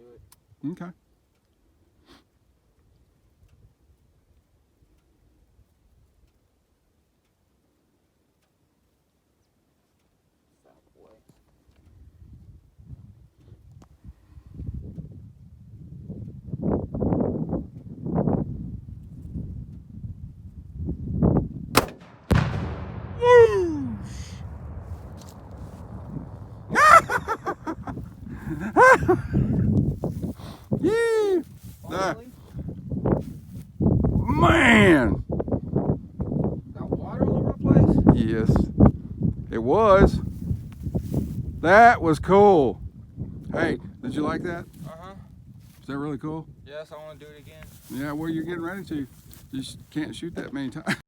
do it. Okay. South way. Yee! Finally, Man! got water all over the place. Yes, it was. That was cool. Hey, did you like that? Uh-huh. Is that really cool? Yes, I want to do it again. Yeah, well, you're getting ready to. You just can't shoot that many times.